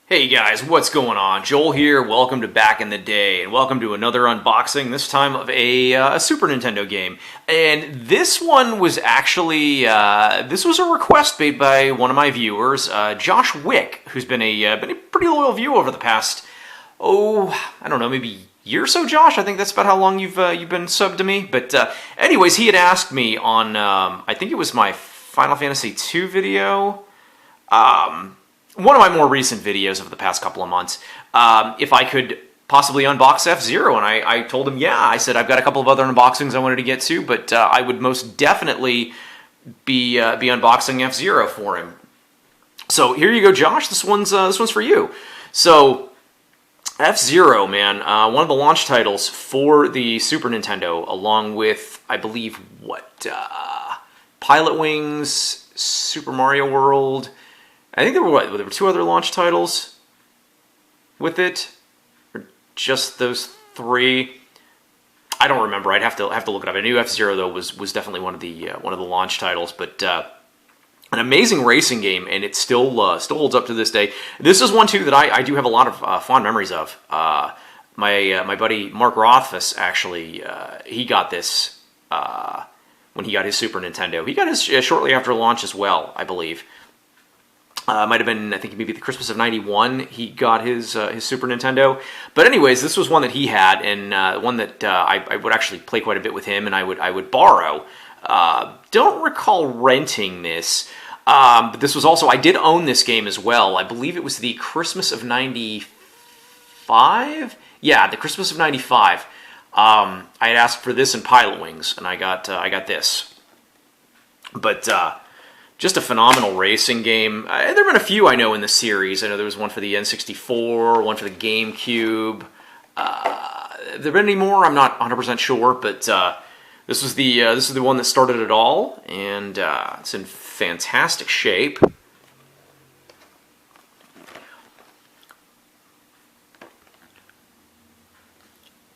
Hey guys, what's going on? Joel here, welcome to Back in the Day, and welcome to another unboxing, this time of a Super Nintendo game. And this one was actually, this was a request made by one of my viewers, Josh Wick, who's been a pretty loyal viewer over the past, I don't know, maybe year or so, Josh? I think that's about how long you've been subbed to me. But anyways, he had asked me on, I think it was my Final Fantasy II video, one of my more recent videos of the past couple of months, if I could possibly unbox F-Zero, and I told him, yeah, I said I've got a couple of other unboxings I wanted to get to, but I would most definitely be unboxing F-Zero for him. So here you go, Josh. This one's for you. So F-Zero, man, one of the launch titles for the Super Nintendo, along with, I believe, Pilot Wings, Super Mario World. I think there were two other launch titles with it, or just those three. I don't remember. I'd have to look it up. I knew F-Zero though was definitely one of the launch titles, but an amazing racing game, and it still holds up to this day. This is one too that I do have a lot of fond memories of. My buddy Mark Rothfuss actually he got this when he got his Super Nintendo. He got his shortly after launch as well, I believe. Might have been, I think maybe the Christmas of '91 he got his Super Nintendo. But anyways, this was one that he had, and one that I would actually play quite a bit with him, and I would borrow. Don't recall renting this, but this was also, I did own this game as well. I believe it was the Christmas of '95? Yeah, the Christmas of '95. I had asked for this and Pilot Wings, and I got this. But just a phenomenal racing game. There have been a few I know in the series. I know there was one for the N64, one for the GameCube. There been any more? I'm not 100% sure, but this is the one that started it all, and it's in fantastic shape.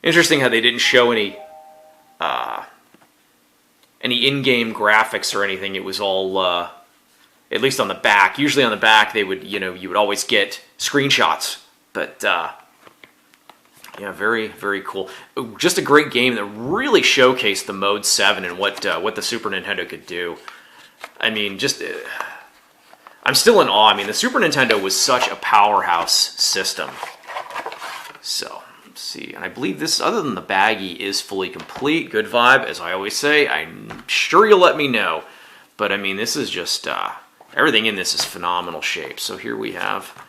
Interesting how they didn't show any in-game graphics or anything. It was all, at least on the back. Usually on the back, they would, you would always get screenshots. But yeah, very, very cool. Just a great game that really showcased the Mode 7 and what the Super Nintendo could do. I mean, just I'm still in awe. I mean, the Super Nintendo was such a powerhouse system. So see, and I believe this, other than the baggie, is fully complete. Good vibe, as I always say. I'm sure you'll let me know. But I mean, this is just, everything in this is phenomenal shape. So here we have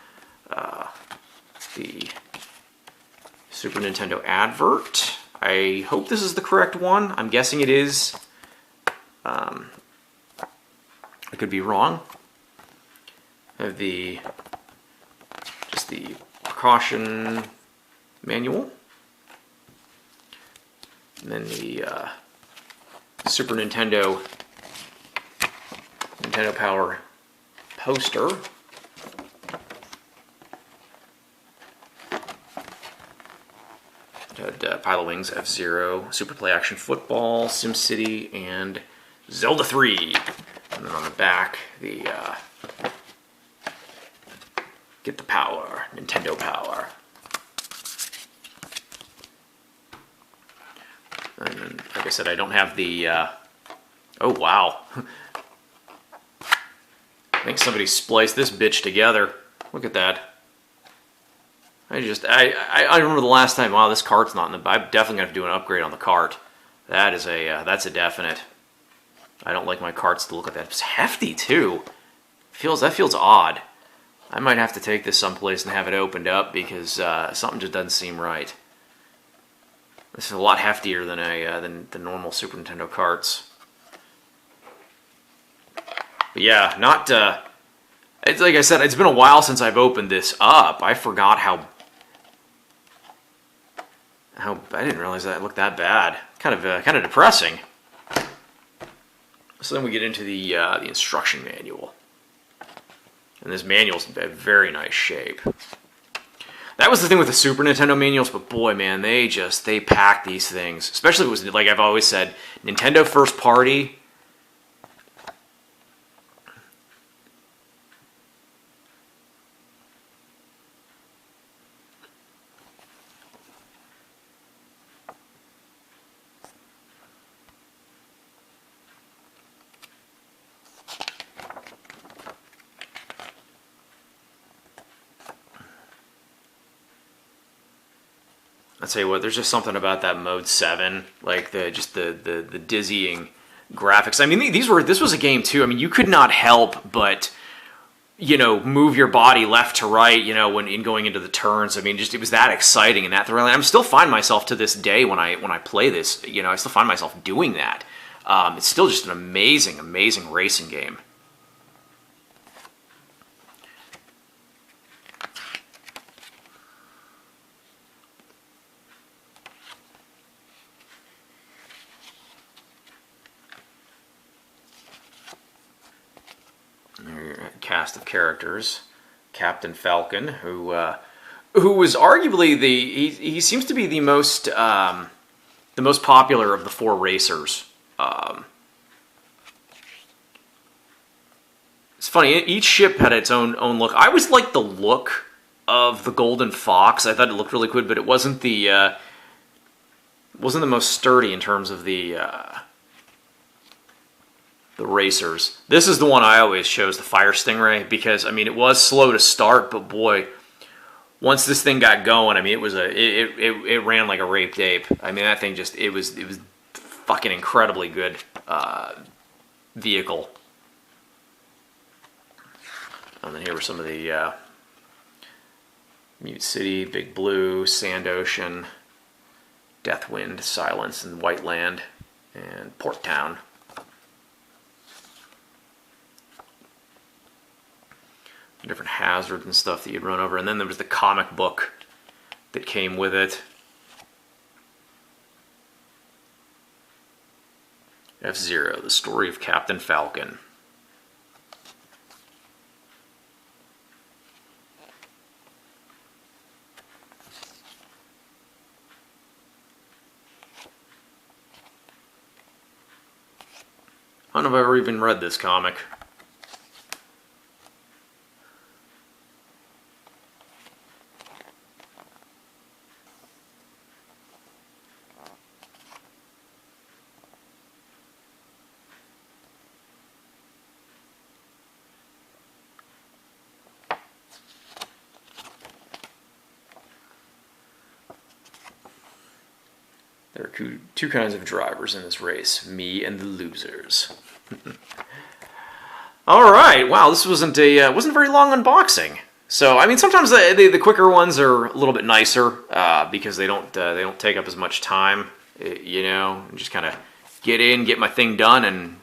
the Super Nintendo advert. I hope this is the correct one. I'm guessing it is. I could be wrong. I have just the precaution manual, and then the Super Nintendo Power poster. It had Pilot Wings, F-Zero, Super Play Action Football, SimCity, and Zelda 3. And then on the back, the get the power, Nintendo Power. And then, like I said, I don't have the, oh wow. I think somebody spliced this bitch together. Look at that. I remember the last time, wow, this cart's not in the, I'm definitely going to have to do an upgrade on the cart. That is that's a definite. I don't like my carts to look like that. It's hefty, too. That feels odd. I might have to take this someplace and have it opened up because something just doesn't seem right. This is a lot heftier than the normal Super Nintendo carts. But yeah, not. It's like I said, it's been a while since I've opened this up. I forgot how I didn't realize that it looked that bad. Kind of depressing. So then we get into the instruction manual, and this manual's in a very nice shape. That was the thing with the Super Nintendo manuals, but boy, man, they pack these things. Especially if it was, like I've always said, Nintendo first party. I'll tell you what, there's just something about that mode 7, like the dizzying graphics. I mean, this was a game too. I mean, you could not help but, you know, move your body left to right, you know, when in going into the turns. I mean, just it was that exciting and that thrilling. I'm still find myself to this day when I play this, you know, I still find myself doing that. It's still just an amazing, amazing racing game. Cast of characters. Captain Falcon, who was arguably he seems to be the most popular of the 4 racers. It's funny, each ship had its own look. I always liked the look of the Golden Fox. I thought it looked really good, but it wasn't the most sturdy in terms of the racers. This is the one I always chose, the Fire Stingray, because I mean it was slow to start, but boy, once this thing got going, I mean it ran like a raped ape. I mean that thing just it was fucking incredibly good vehicle. And then here were some of the Mute City, Big Blue, Sand Ocean, Deathwind, Silence, and White Land, and Port Town. Different hazards and stuff that you'd run over. And then there was the comic book that came with it. F-Zero, the story of Captain Falcon. I don't know if I've ever even read this comic. There are two kinds of drivers in this race, me and the losers. All right, wow, this wasn't very long unboxing. So I mean, sometimes the quicker ones are a little bit nicer because they don't take up as much time, you know, and just kind of get in, get my thing done, and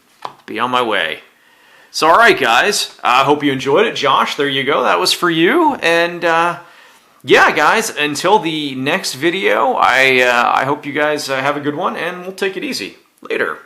be on my way. So all right, guys, I hope you enjoyed it. Josh, there you go. That was for you, and. Yeah, guys, until the next video, I hope you guys have a good one, and we'll take it easy. Later.